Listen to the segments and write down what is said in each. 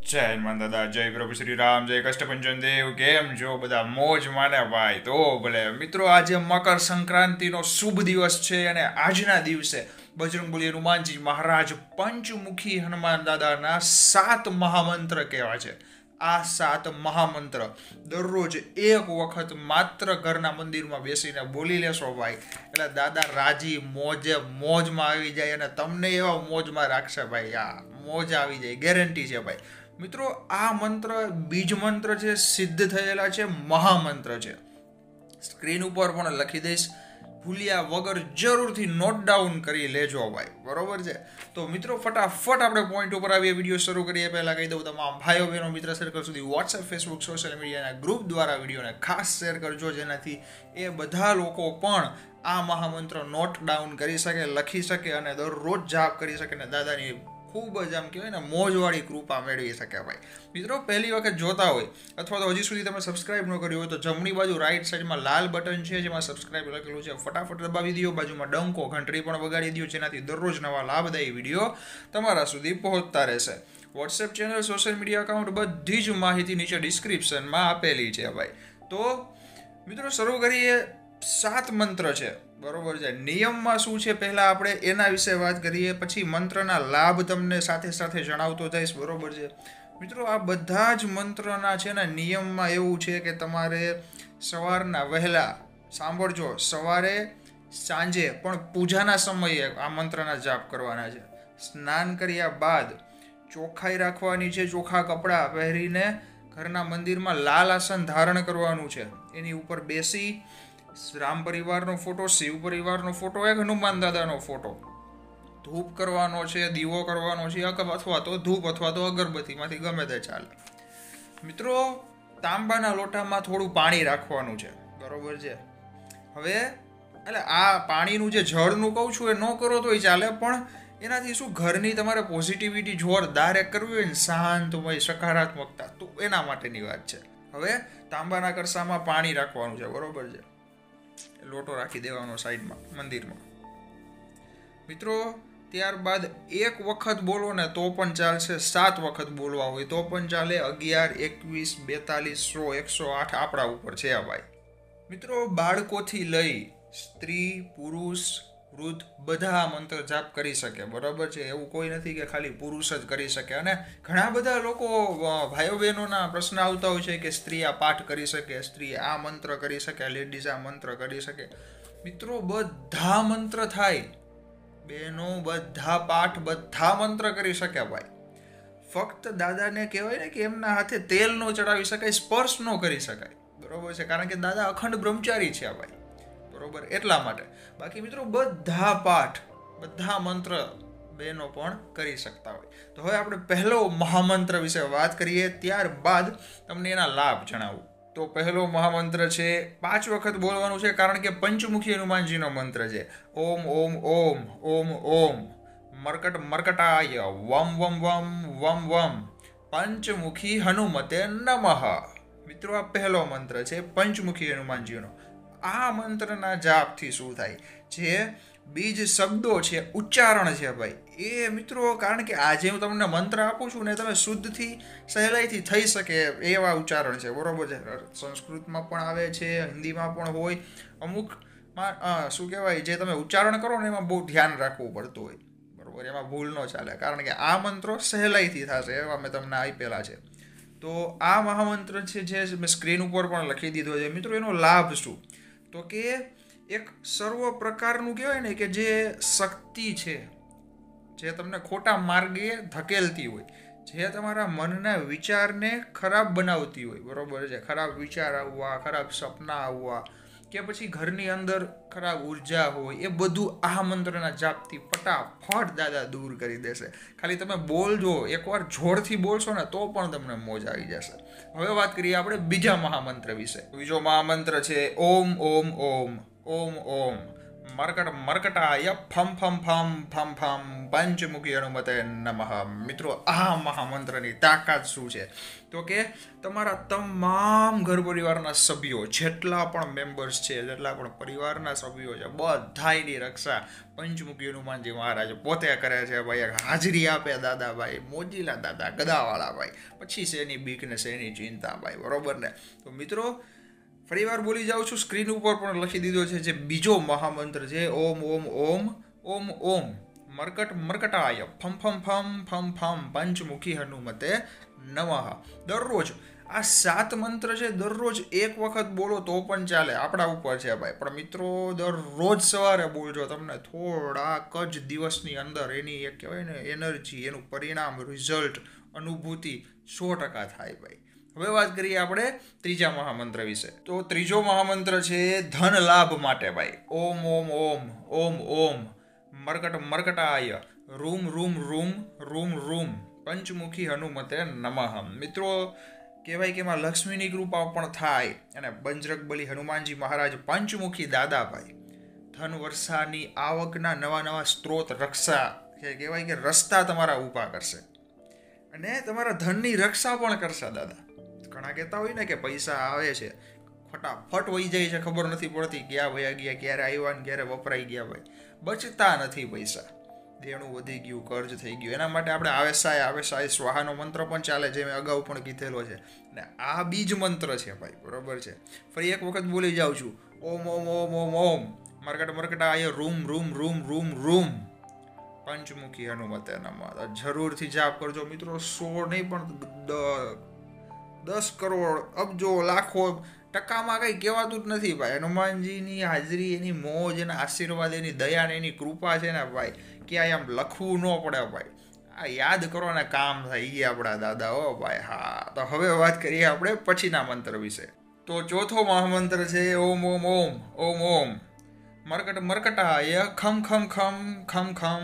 જય હનુમાન દાદા, જય પ્રભુ શ્રી રામ, જય કષ્ટભંજન દેવ. કેમ છો બધા? મોજ માને ભાઈ. તો ભલે મિત્રો, આજે મકર સંક્રાંતિનો શુભ દિવસ છે અને આજના દિવસે બજરંગબલી હનુમાનજી મહારાજ પંચમુખી હનુમાન દાદાના 7 મહામંત્ર કહેવા છે. આ 7 મહામંત્ર દરરોજ એક વખત માત્ર ઘરના મંદિરમાં બેસીને બોલી લેશો ભાઈ, એટલે દાદા રાજી મોજમાં આવી જાય અને તમને એવા મોજમાં રાખશે ભાઈ. આ મોજ આવી જાય, ગેરંટી છે ભાઈ. મિત્રો, આ મંત્ર બીજ મંત્ર છે, સિદ્ધ થયેલા છે, મહામંત્ર છે. સ્ક્રીન ઉપર પણ લખી દઈશ, ભૂલ્યા વગર જરૂરથી નોટ ડાઉન કરી લેજો ભાઈ, બરોબર છે? તો મિત્રો, ફટાફટ આપણે પોઈન્ટ ઉપર આવીએ. વિડીયો શરૂ કરીએ પહેલા કહી દઉં, તમામ ભાઈઓ બહેનો મિત્ર સર્કલ સુધી વોટ્સએપ, ફેસબુક, સોશિયલ મીડિયાના ગ્રુપ દ્વારા વિડીયોને ખાસ શેર કરજો, જેનાથી એ બધા લોકો પણ આ મહામંત્ર નોટ ડાઉન કરી શકે, લખી શકે અને દરરોજ જાપ કરી શકે અને દાદાની ખૂબ જ આમ કહેવાય ને મોજવાળી કૃપા મેળવી શકે ભાઈ. મિત્રો, પહેલી વખત જોતા હોય અથવા તો હજી સુધી તમે સબસ્ક્રાઇબ ન કર્યું હોય તો જમણી બાજુ રાઈટ સાઈડમાં લાલ બટન છે જેમાં સબસ્ક્રાઇબ લખેલું છે, ફટાફટ દબાવી દો. બાજુમાં ડંકો ઘંટડી પણ વગાડી દો, જેનાથી દરરોજ નવા લાભદાયી વિડીયો તમારા સુધી પહોંચતા રહેશે. WhatsApp channel, social media account, બધી જ માહિતી નીચે ડિસ્ક્રિપ્શનમાં આપેલી છે ભાઈ. તો મિત્રો, શરૂ કરીએ. 7 મંત્ર છે, બરોબર છે? નિયમમાં શું છે પહેલા આપણે એના વિશે વાત કરીએ, પછી મંત્રના લાભ તમને સાથે સાથે જણાવતો જઈશ, બરોબર છે? મિત્રો, આ બધા જ મંત્રના છે ને નિયમમાં એવું છે કે તમારે સવારના વહેલા સાંભળજો, સવારે સાંજે પણ પૂજાના સમયે આ મંત્રના જાપ કરવાના છે. સ્નાન કર્યા બાદ ચોખ્ખાઈ રાખવાની છે, ચોખ્ખા કપડાં પહેરીને ઘરના મંદિરમાં લાલ આસન ધારણ કરવાનું છે. એની ઉપર બેસી રામ પરિવારનો ફોટો, શિવ પરિવારનો ફોટો, એક હનુમાન દાદાનો ફોટો, ધૂપ કરવાનો છે, દીવો કરવાનો છે, અથવા તો ધૂપ અથવા તો અગરબત્તીમાંથી ગમે તે ચાલે. મિત્રો, તાંબાના લોટામાં થોડું પાણી રાખવાનું છે, બરોબર છે? હવે એટલે આ પાણીનું જે જળનું કહું છું એ ન કરો તોય ચાલે, પણ એનાથી શું, ઘરની તમારે પોઝિટિવિટી જોરદાર એક કરવી હોય ને, શાંતમય સકારાત્મકતા, તો એના માટેની વાત છે. હવે તાંબાના કળશામાં પાણી રાખવાનું છે, બરોબર છે? લોટો રાખી દેવાનો સાઈડમાં મંદિરમાં. મિત્રો, ત્યારબાદ એક વખત બોલો ને તો પણ ચાલશે, 7 વખત બોલવા હોય તો પણ ચાલે. 11, 21, 42, 100, 108 આપણા ઉપર છે આ ભાઈ. મિત્રો, બાળકોથી લઈ સ્ત્રી, પુરુષ, વૃદ્ધ બધા આ મંત્ર જાપ કરી શકે, બરાબર છે? એવું કોઈ નથી કે ખાલી પુરુષ જ કરી શકે. અને ઘણા બધા લોકો, ભાઈઓ બહેનોના પ્રશ્ન આવતા હોય છે કે સ્ત્રી આ પાઠ કરી શકે, સ્ત્રી આ મંત્ર કરી શકે, લેડીઝ આ મંત્ર કરી શકે. મિત્રો, બધા મંત્ર થાય, બહેનો બધા પાઠ, બધા મંત્ર કરી શકે ભાઈ. ફક્ત દાદાને કહેવાય ને કે એમના હાથે તેલ ન ચડાવી શકાય, સ્પર્શ ન કરી શકાય, બરોબર છે? કારણ કે દાદા અખંડ બ્રહ્મચારી છે આ ભાઈ, બરોબર? એટલા માટે. બાકી મિત્રો, બધા પાઠ, બધા મંત્ર બહેનો પણ કરી શકતા હોય. તો હવે આપણે પહેલો મહામંત્ર વિશે વાત કરીએ, ત્યારબાદ તમને એના લાભ જણાવું. તો પહેલો મહામંત્ર છે, 5 વખત બોલવાનું છે, કારણ કે પંચમુખી હનુમાનજીનો મંત્ર છે. ઓમ ઓમ ઓમ ઓમ ઓમ મરકટ મરકટાય વમ વમ વમ વમ વમ પંચમુખી હનુમતે નમઃ. મિત્રો, આ પહેલો મંત્ર છે પંચમુખી હનુમાનજીનો. આ મંત્રના જાપથી શું થાય, જે બીજ શબ્દો છે, ઉચ્ચારણ છે ભાઈ, એ મિત્રો, કારણ કે આજે હું તમને મંત્ર આપું છું ને, તમે શુદ્ધથી સહેલાઈથી થઈ શકે એવા ઉચ્ચારણ છે, બરોબર છે? સંસ્કૃતમાં પણ આવે છે, હિન્દીમાં પણ હોય, અમુકમાં શું કહેવાય, જે તમે ઉચ્ચારણ કરો ને એમાં બહુ ધ્યાન રાખવું પડતું હોય, બરોબર? એમાં ભૂલ ન ચાલે, કારણ કે આ મંત્રો સહેલાઈથી થશે એવા મેં તમને આપેલા છે. તો આ મહામંત્ર છે, જે મેં સ્ક્રીન ઉપર પણ લખી દીધો છે. મિત્રો, એનો લાભ શું? તો કે એક સર્વ પ્રકારનું કહેવાય ને કે જે શક્તિ છે, જે તમને ખોટા માર્ગે ધકેલતી હોય, જે તમારા મનના વિચારને ખરાબ બનાવતી હોય, બરોબર છે? ખરાબ વિચાર આવવા, ખરાબ સપના આવવા, કે પછી ઘરની અંદર ખરાબ ઉર્જા હોય, એ બધું આ મંત્રના જાપથી ફટાફટ દાદા દૂર કરી દેશે. ખાલી તમે બોલજો, એકવાર જોરથી બોલશો ને તો પણ તમને મોજ આવી જશે. હવે વાત કરીએ આપણે બીજા મહામંત્ર વિશે. બીજો મહામંત્ર છે ઓમ ઓમ ઓમ ઓમ ઓમ મરકટ મરકટાય ફમ ફમ ફમ ફમ ફમ પંચમુખી હનુમતે નમઃ. મિત્રો આ મહામંત્રની તાકાત શું છે તો કે તમારા તમામ ઘર પરિવારના સભ્યો જેટલા પણ મેમ્બર્સ છે, જેટલા પણ પરિવારના સભ્યો છે, બધાયની રક્ષા પંચમુખી હનુમાનજી મહારાજ પોતે કરે છે ભાઈ. હાજરી આપે દાદાભાઈ, મોજીલા દાદા, ગદાવાળા ભાઈ. પછી શેની બીક ને શેની ચિંતા ભાઈ, બરોબર ને? તો મિત્રો ફરીવાર બોલી જાઉં છું, સ્ક્રીન ઉપર પણ લખી દીધો છે જે બીજો મહામંત્ર છે, ઓમ ઓમ ઓમ ઓમ ઓમ મરકટ મરકટાય ફમ ફમ ફમ ફમ ફમ પંચમુખી હનુમતે નમઃ. દરરોજ આ 7 મંત્ર છે, દરરોજ એક વખત બોલો તો પણ ચાલે, આપણા ઉપર છે ભાઈ. પણ મિત્રો દરરોજ સવારે બોલજો, તમને થોડાક જ દિવસની અંદર એની એક કહેવાય ને એનર્જી, એનું પરિણામ, રિઝલ્ટ, અનુભૂતિ 100% થાય ભાઈ. હવે વાત કરીએ આપણે ત્રીજા મહામંત્ર વિશે. તો ત્રીજો મહામંત્ર છે ધન લાભ માટે ભાઈ. ઓમ ઓમ ઓમ ઓમ ઓમ મરકટ મરકટાય રૂમ રૂમ રૂમ રૂમ રૂમ પંચમુખી હનુમતે નમઃ. મિત્રો કહેવાય કે એમાં લક્ષ્મીની કૃપા પણ થાય અને બજરંગબલી હનુમાનજી મહારાજ પંચમુખી દાદા ભાઈ ધન વર્ષાની આવકના નવા નવા સ્ત્રોત, રક્ષા કહેવાય કે રસ્તા તમારા ઊભા કરશે અને તમારા ધનની રક્ષા પણ કરશે દાદા. ઘણા કહેતા હોય ને કે પૈસા આવે છે ફટાફટ વહી જાય છે, ખબર નથી પડતી ક્યાં વયા ગયા, ક્યારે આવ્યા ને ક્યારે વપરાઈ ગયા ભાઈ. બચતા નથી પૈસા, દેણું વધી ગયું, કર્જ થઈ ગયું. એના માટે આપણે આવેસાય સ્વાહાનો મંત્ર પણ ચાલે, જે મેં અગાઉ પણ કીધેલો છે. ને આ બીજ મંત્ર છે ભાઈ, બરોબર છે? ફરી એક વખત બોલી જાઉં છું, ઓમ ઓમ ઓમ ઓમ ઓમ મરકટ મરકટાય રૂમ રૂમ રૂમ રૂમ રૂમ પંચમુખી હનુમતે નમઃ. જરૂરથી જાપ કરજો મિત્રો. 100 નહીં પણ 10 કરોડ, અબજો, લાખો ટકામાં કંઈ કહેવાતું જ નથી ભાઈ. હનુમાનજીની હાજરી, એની મોજ, એના આશીર્વાદ, એની દયા ને એની કૃપા છે ને ભાઈ, ક્યાંય આમ લખવું ન પડે ભાઈ. આ યાદ કરો ને કામ થાય એ આપણા દાદા હો ભાઈ. હા, તો હવે વાત કરીએ આપણે પછીના મંત્ર વિશે. તો ચોથો મહામંત્ર છે ઓમ ઓમ ઓમ ઓમ ઓમ મરકટ મરકટાય ખમ ખમ ખમ ખમ ખમ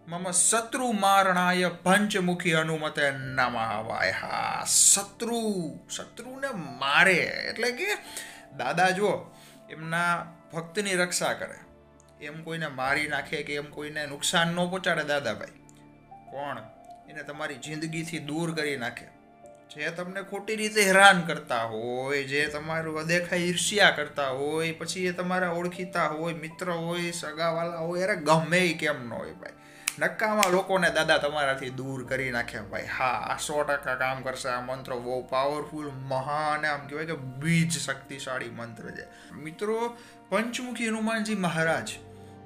મમ શત્રુ મારણાય પંચમુખી હનુમતે નમઃ ભાઈ. હા, શત્રુને મારે એટલે કે દાદા જો એમના ભક્તની રક્ષા કરે, એમ કોઈને મારી નાખે કે એમ કોઈને નુકસાન ન પહોંચાડે દાદાભાઈ, પણ એને તમારી જિંદગીથી દૂર કરી નાખે. જે તમને ખોટી રીતે હેરાન કરતા હોય, જે તમારું અદેખાઈ ઈર્ષ્યા કરતા હોય, પછી એ તમારા ઓળખીતા હોય, મિત્ર હોય, સગાવાલા હોય, અરે ગમે એ કેમ ન હોય ભાઈ, નક્કામાં લોકોને દાદા તમારાથી દૂર કરી નાખ્યા ભાઈ. હા, આ 100% કામ કરશે. આ મંત્ર બહુ પાવરફુલ, મહાન, આમ કહેવાય કે બીજ શક્તિશાળી મંત્ર છે મિત્રો. પંચમુખી હનુમાનજી મહારાજ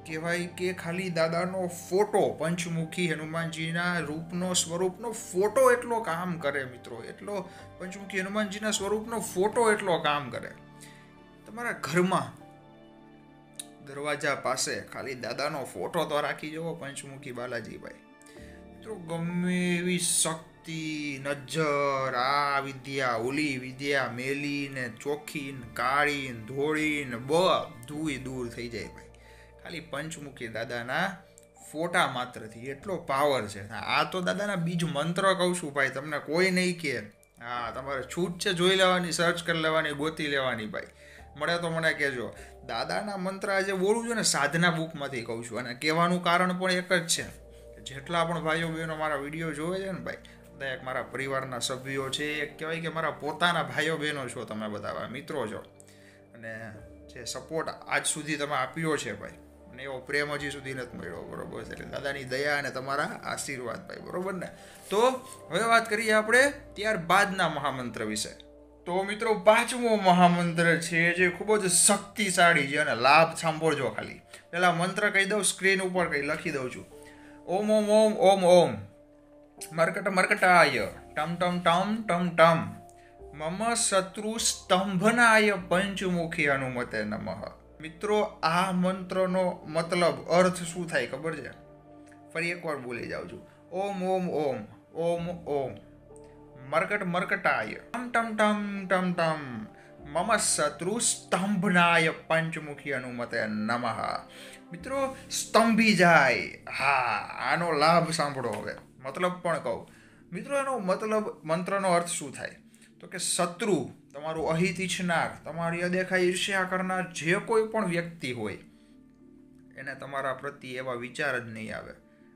કહેવાય કે ખાલી દાદાનો ફોટો, પંચમુખી હનુમાનજીના રૂપનો, સ્વરૂપનો ફોટો એટલો કામ કરે મિત્રો. એટલો પંચમુખી હનુમાનજીના સ્વરૂપનો ફોટો એટલો કામ કરે. તમારા ઘરમાં દરવાજા પાસે ખાલી દાદાનો ફોટો તો રાખી જવો, પંચમુખી બાલાજીભાઈ. મિત્રો ગમે એવી શક્તિ, નજર, આ વિદ્યા, ઓલી વિદ્યા, મેલીને ચોખ્ખીને કાળીને ધોળીને બધું દૂર થઈ જાય ભાઈ, ખાલી પંચમુખી દાદાના ફોટા માત્રથી. એટલો પાવર છે. આ તો દાદાના બીજ મંત્ર કહું છું ભાઈ, તમને કોઈ નહીં કે. હા, તમારે છૂટ છે, જોઈ લેવાની, સર્ચ કરી લેવાની, ગોતી લેવાની ભાઈ. મળે તો મને કહેજો. દાદાના મંત્ર આજે બોલું છું ને સાધના બુકમાંથી કહું છું, અને કહેવાનું કારણ પણ એક જ છે. જેટલા પણ ભાઈઓ બહેનો મારા વિડીયો જોવે છે ને ભાઈ, બધા એક મારા પરિવારના સભ્યો છે, એક કહેવાય કે મારા પોતાના ભાઈઓ બહેનો છો તમે, બધા મિત્રો છો, અને જે સપોર્ટ આજ સુધી તમે આપ્યો છે ભાઈ, અને એવો પ્રેમ હજી સુધી નથી મળ્યો, બરોબર છે? એટલે દાદાની દયા અને તમારા આશીર્વાદ ભાઈ, બરોબર ને? તો હવે વાત કરીએ આપણે ત્યારબાદના મહામંત્ર વિશે. તો મિત્રો 5મો મહામંત્ર છે જે ખૂબ જ શક્તિશાળી છે, અને લાભ સાંભળજો. ખાલી પેલા મંત્ર કહી દઉં, સ્ક્રીન ઉપર કંઈ લખી દઉં છું. ઓમ ઓમ ઓમ ઓમ ઓમ મરકટ મરકટાય ટમ ટમ ટમ ટમ ટમ મમ શત્રુ સ્તંભનાય પંચમુખી હનુમતે નમઃ. મિત્રો આ મંત્રનો મતલબ, અર્થ શું થાય ખબર છે? ફરી એકવાર બોલી જાઉં છું. ઓમ ઓમ ઓમ ઓમ ઓમ મરકટ મરકટાય ટમ ટમ ટમ ટમ મમ શત્રુ સ્તંભનાય પંચમુખી હનુમતે નમઃ. મિત્રો સ્તંભી જાય. હા, આનો લાભ સાંભળો. હવે મતલબ પણ કહું મિત્રો. એનો મતલબ, મંત્રનો અર્થ શું થાય તો કે શત્રુ, તમારું અહિત ઈચ્છનાર, તમારી અદેખાઈ ઈર્ષ્યા કરનાર જે કોઈ પણ વ્યક્તિ હોય, એને તમારા પ્રત્યે એવા વિચાર જ નહીં આવે.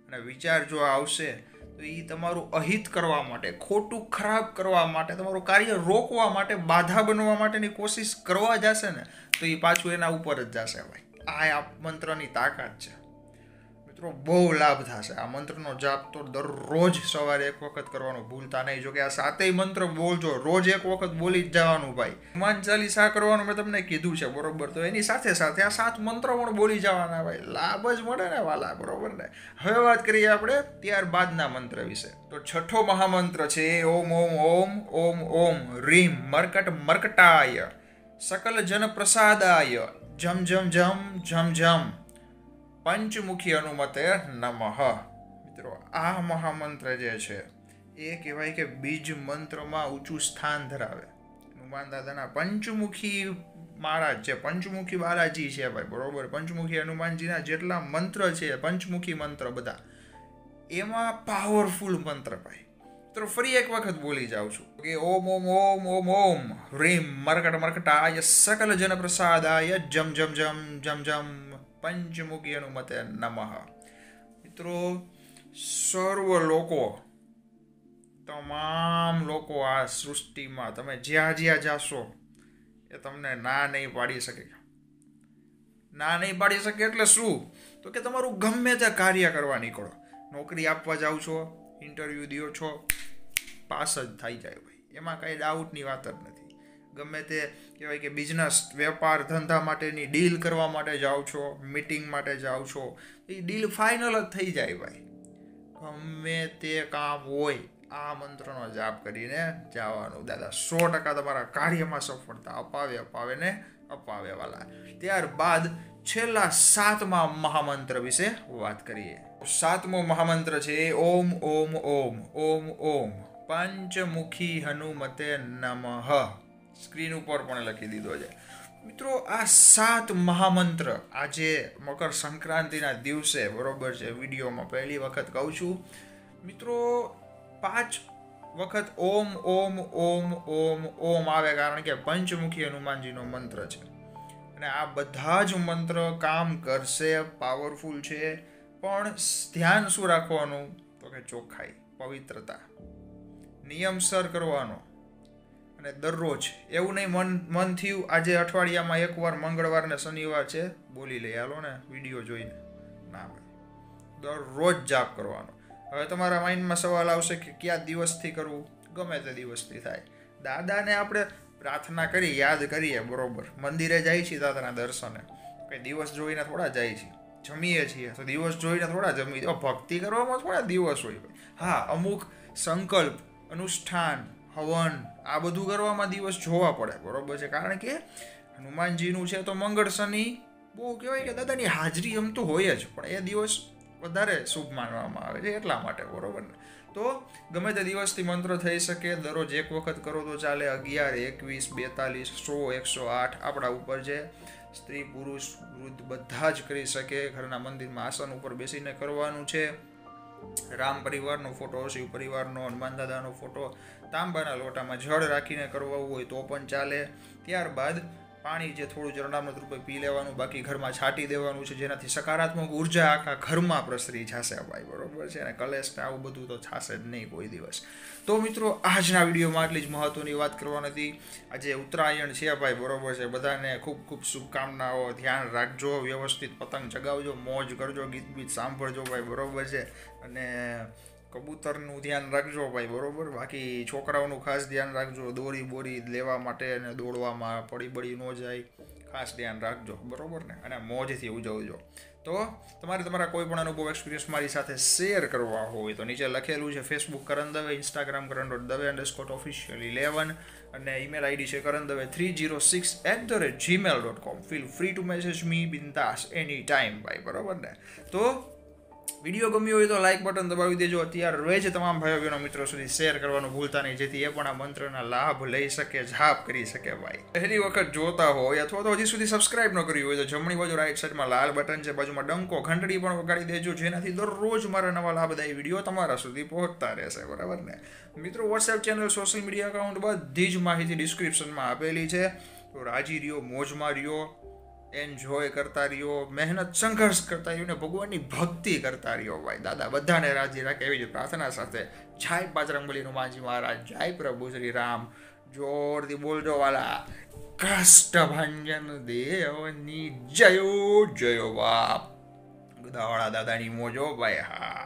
અને વિચાર જો આવશે તો એ તમારું અહિત કરવા માટે, ખોટું ખરાબ કરવા માટે, તમારું કાર્ય રોકવા માટે, બાધા બનવા માટેની કોશિશ કરવા જશે ને તો એ પાછું એના ઉપર જ જશે ભાઈ. આ મંત્રની તાકાત છે મિત્રો. બહુ લાભ થશે. આ મંત્રનો જાપ તો દરરોજ સવારે એક વખત કરવાનો ભૂલતા નહીં. જો કે આ 7 મંત્ર બોલજો, રોજ એક વખત બોલી જ જવાનું ભાઈ. હનુમાન ચાલીસા કરવાનું મેં તમને કીધું છે બરોબર. તો એની સાથે સાથે આ 7 મંત્ર પણ બોલી જવાના ભાઈ. લાભ જ મળે ને વાલા, બરોબર ને. હવે વાત કરીએ આપણે ત્યારબાદના મંત્ર વિશે. તો 6થો મહામંત્ર છે ઓમ ઓમ ઓમ ઓમ ઓમ રીમ મર્કટ મર્કટાય સકલ જન પ્રસાદાય જમ જમ જમ જમ જમ પંચમુખી હનુમતે નમઃ. મિત્રો આ મહામંત્ર જે છે એ કહેવાય કે બીજ મંત્રમાં ઊંચું સ્થાન ધરાવે. હનુમાન દાદાના પંચમુખી મહારાજ છે, પંચમુખી બાલાજી છે ભાઈ, બરોબર. પંચમુખી હનુમાનજીના જેટલા મંત્ર છે, પંચમુખી મંત્ર બધા, એમાં પાવરફુલ મંત્ર ભાઈ. તો ફરી એક વખત બોલી જાઉં છું કે ઓમ ઓમ ઓમ ઓમ ઓમ રીમ મરકટ મરકટાય સકલ જન પ્રસાદાય જમ જમ જમ જમ જમ પંચમુખી હનુમતે નમઃ. મિત્રો સર્વ લોકો, તમામ લોકો આ સૃષ્ટિમાં તમે જ્યાં જ્યાં જાશો એ તમને ના નહીં પાડી શકે. ના નહીં પાડી શકે એટલે શું? તો કે તમારું ગમે તે કાર્ય કરવા નીકળો, નોકરી આપવા જાઓ છો, ઇન્ટરવ્યૂ દો છો, પાસ જ થઈ જાય ભાઈ. એમાં કાંઈ ડાઉટની વાત જ નથી. ગમે તે કહેવાય કે બિઝનેસ, વેપાર ધંધા માટેની ડીલ કરવા માટે જાઓ છો, મિટિંગ માટે જાઓ છો, એ ડીલ ફાઇનલ જ થઈ જાય ભાઈ. ગમે તે કામ હોય આ મંત્રનો જાપ કરીને જવાનું. દાદા 100% તમારા કાર્યમાં સફળતા અપાવે ને અપાવે વાલા. ત્યારબાદ છેલ્લા 7મા મહામંત્ર વિશે વાત કરીએ. 7મો મહામંત્ર છે ઓમ ઓમ ઓમ ઓમ ઓમ પંચમુખી હનુમતે નમઃ. સ્ક્રીન ઉપર પણ લખી દીધો છે મિત્રો. આ 7 મહામંત્ર આજે મકર સંક્રાંતિના દિવસે, બરોબર છે, વિડીયોમાં પહેલી વખત કહું છું મિત્રો. 5 વખત ઓમ ઓમ ઓમ ઓમ ઓમ આવે, કારણ કે પંચમુખી હનુમાનજીનો મંત્ર છે. અને આ બધા જ મંત્ર કામ કરશે, પાવરફુલ છે. પણ ધ્યાન શું રાખવાનું? તો કે ચોખ્ખાઈ, પવિત્રતા, નિયમસર કરવાનો. અને દરરોજ એવું નહીં મન થયું આજે અઠવાડિયામાં એકવાર મંગળવાર ને શનિવાર છે બોલી લઈ હાલો ને વિડીયો જોઈને. ના ભાઈ, દરરોજ જાપ કરવાનો. હવે તમારા માઇન્ડમાં સવાલ આવશે કે કયા દિવસથી કરવું? ગમે તે દિવસથી થાય. દાદાને આપણે પ્રાર્થના કરી, યાદ કરીએ, બરોબર. મંદિરે જાય છીએ દાદાના દર્શને, કંઈ દિવસ જોઈને થોડા જાય છીએ. જમીએ છીએ તો દિવસ જોઈને થોડા જમીએ. ભક્તિ કરવામાં થોડા દિવસ હોય. હા, અમુક સંકલ્પ, અનુષ્ઠાન, હવન, આ બધું કરવામાં દિવસ જોવા પડે, બરોબર છે. કારણ કે હનુમાનજીનું છે તો મંગળ શનિ બહુ કહેવાય કે દાદાની હાજરી એમ તો હોય જ, પણ એ દિવસ વધારે શુભ માનવામાં આવે છે એટલા માટે, બરોબર ને. તો ગમે તે દિવસથી મંત્ર થઈ શકે. દરરોજ એક વખત કરો તો ચાલે. 11, 21, 42, 100, 108 આપણા ઉપર છે. સ્ત્રી પુરુષ વૃદ્ધ બધા જ કરી શકે. ઘરના મંદિરમાં આસન ઉપર બેસીને કરવાનું છે. રામ પરિવારનો ફોટો, શિવ પરિવારનો, હનુમાન દાદાનો ફોટો, તાંબાના લોટામાં જળ રાખીને કરવું હોય તો પણ ચાલે. ત્યારબાદ પાણી જે થોડું જરણામૃત રૂપે પી લેવાનું, બાકી ઘરમાં છાંટી દેવાનું છે, જેનાથી સકારાત્મક ઉર્જા આખા ઘરમાં પ્રસરી જશે ભાઈ, બરોબર છે. અને કલેશ આવું બધું તો થશે જ નહીં કોઈ દિવસ. તો મિત્રો આજના વિડીયોમાં આટલી જ મહત્વની વાત કરવાની હતી. આજે ઉત્તરાયણ છે ભાઈ, બરોબર છે. બધાને ખૂબ ખૂબ શુભકામનાઓ. ધ્યાન રાખજો, વ્યવસ્થિત પતંગ ચગાવજો, મોજ કરજો, ગીત બીત સાંભળજો ભાઈ, બરોબર છે. અને કબૂતરનું ધ્યાન રાખજો ભાઈ, બરોબર. બાકી છોકરાઓનું ખાસ ધ્યાન રાખજો. દોરી બોરી લેવા માટે અને દોડવામાં પડી બળી ન જાય, ખાસ ધ્યાન રાખજો, બરોબર ને. અને મોજથી ઉજવજો. તો તમારા કોઈ પણ અનુભવ, એક્સપિરિયન્સ મારી સાથે શેર કરવા હોય તો નીચે લખેલું છે. ફેસબુક કરણ દવે, ઇન્સ્ટાગ્રામ kરણ.dave_official11 અને ઈમેલ આઈડી છે karanDave306@gmail.com. Feel free to message me બિંદાસ એની ટાઈમ ભાઈ, બરોબર ને. તો વિડીયો ગમ્યો હોય તો લાઇક બટન દબાવી દેજો. અત્યારે જ તમામ ભાઈઓ બહેનો મિત્રો સુધી શેર કરવાનું ભૂલતા નહીં, જેથી એ પણ આ મંત્રના લાભ લઈ શકે, જાપ કરી શકે ભાઈ. પહેલી વખત જોતા હોય અથવા તો હજી સુધી સબસ્ક્રાઇબ ન કર્યું હોય તો જમણી બાજુ રાઈટ સાઈડમાં લાલ બટન છે, બાજુમાં ડંકો ઘંટડી પણ વગાડી દેજો, જેનાથી દરરોજ મારા નવા લાભદાયી વિડીયો તમારા સુધી પહોંચતા રહેશે, બરાબર ને. મિત્રો WhatsApp channel, social media account બધી જ માહિતી ડિસ્ક્રિપ્શનમાં આપેલી છે. તો રાજી રહ્યો, મોજમાં રહ્યો, એન્જોય કરતા રહ્યો, મહેનત સંઘર્ષ કરતા રહ્યો ને ભગવાનની ભક્તિ કરતા રહ્યો ભાઈ. દાદા બધાને રાજી રાખે એવી જ પ્રાર્થના સાથે જય બજરંગબલી હનુમાનજી મહારાજ, જય પ્રભુ શ્રી રામ. જોરથી બોલજો વાલા, કષ્ટભંજન દેવની જયો જયો બાપ. ગદાવાળા દાદાની મોજો ભાઈ. હા.